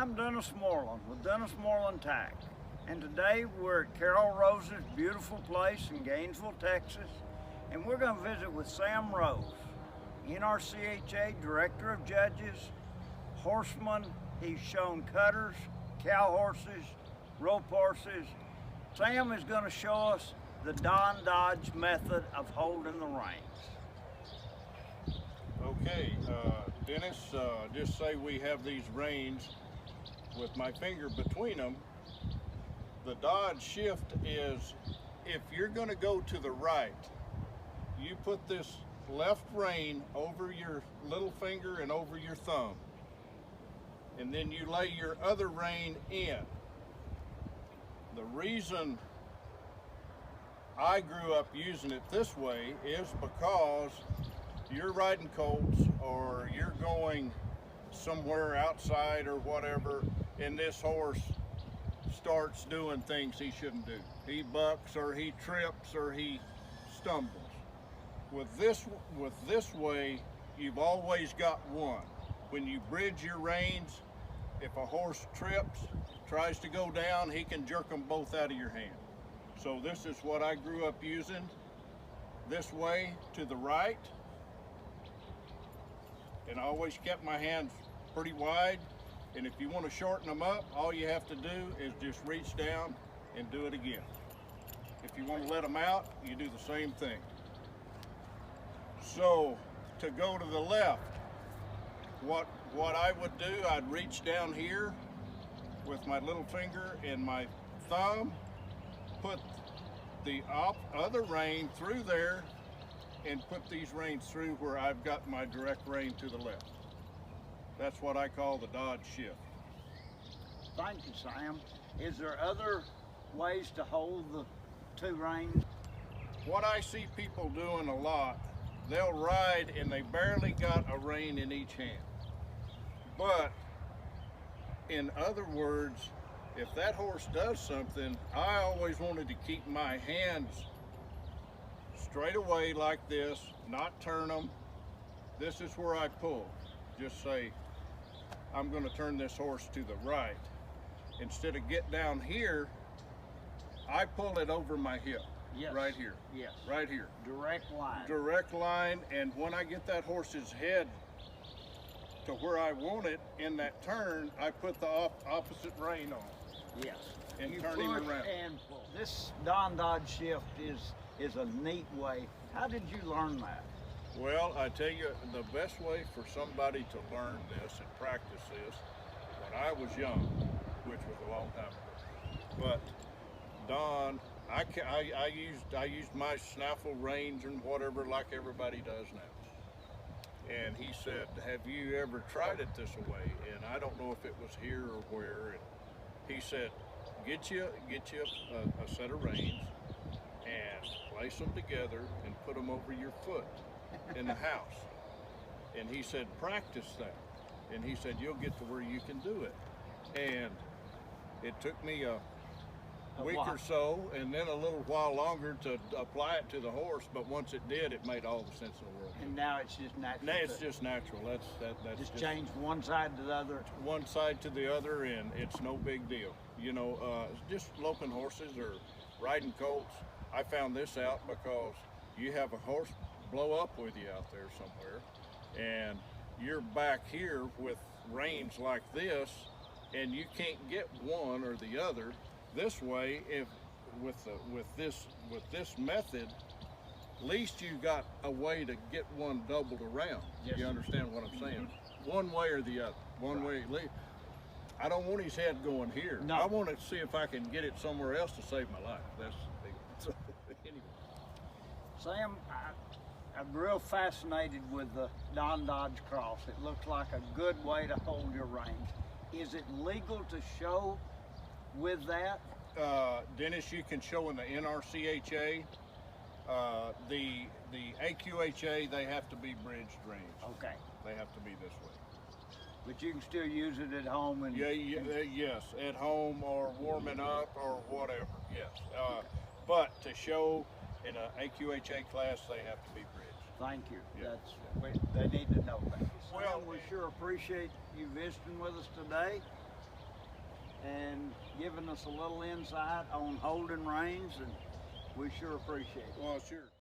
I'm Dennis Moreland with Dennis Moreland Tack, and today we're at Carol Rose's beautiful place in Gainesville, Texas, and we're going to visit with Sam Rose, NRCHA Director of Judges, horseman. He's shown cutters, cow horses, rope horses. Sam is going to show us the DAAD method of holding the reins. Okay, Dennis, just say we have these reins with my finger between them. The DAAD Shift is, if you're going to go to the right, you put this left rein over your little finger and over your thumb, and then you lay your other rein in. The reason I grew up using it this way is because you're riding colts or you're going somewhere outside or whatever, and this horse starts doing things he shouldn't do. He bucks or he trips or he stumbles. With this way, you've always got one. When you bridge your reins, if a horse trips, tries to go down, he can jerk them both out of your hand. So this is what I grew up using. This way to the right, and I always kept my hands pretty wide. And if you want to shorten them up, all you have to do is just reach down and do it again. If you want to let them out, you do the same thing. So to go to the left, what I would do, I'd reach down here with my little finger and my thumb, put the other rein through there, and put these reins through where I've got my direct rein to the left. That's what I call the DAAD Shift. Thank you, Sam. Is there other ways to hold the two reins? What I see people doing a lot, they'll ride and they barely got a rein in each hand. But in other words, if that horse does something, I always wanted to keep my hands straight away like this, not turn them. This is where I pull. Just say, I'm going to turn this horse to the right. Instead of get down here, I pull it over my hip. Yes. Right here. Yes. Right here. Direct line. Direct line, and when I get that horse's head to where I want it in that turn, I put the opposite rein on. Yes. And you turn him push around. And pull. This DAAD Shift is a neat way. How did you learn that? Well, I tell you, the best way for somebody to learn this and practice this, when I was young, which was a long time ago, but Don, I used my snaffle reins and whatever like everybody does now. And he said, have you ever tried it this way? And I don't know if it was here or where. And he said, get you a set of reins and place them together and put them over your foot in the house. And he said, practice that. And he said, you'll get to where you can do it. And it took me a week or so, and then a little while longer to apply it to the horse. But once it did, it made all the sense in the world. And now it's just natural. Now it's just natural. That's just change one side to the other. One side to the other, and it's no big deal. You know, just loping horses or riding colts. I found this out because you have a horse blow up with you out there somewhere, and you're back here with reins like this, and you can't get one or the other. This way, if with this method, at least you got a way to get one doubled around. Yes. You understand what I'm saying? Mm-hmm. One way or the other. One way. I don't want his head going here. No. I want to see if I can get it somewhere else to save my life. That's the big one. So, anyway. Sam, I'm real fascinated with the DAAD cross. It looks like a good way to hold your reins. Is it legal to show with that? Dennis, you can show in the NRCHA. The AQHA, they have to be bridged reins. Okay. They have to be this way. But you can still use it at home and yes, at home or warming up or whatever. Yes, but to show in an AQHA class, they have to be bridged. Thank you. Yeah. They need to know that. Well, we sure appreciate you visiting with us today. and giving us a little insight on holding reins, and we sure appreciate it. Well, sure.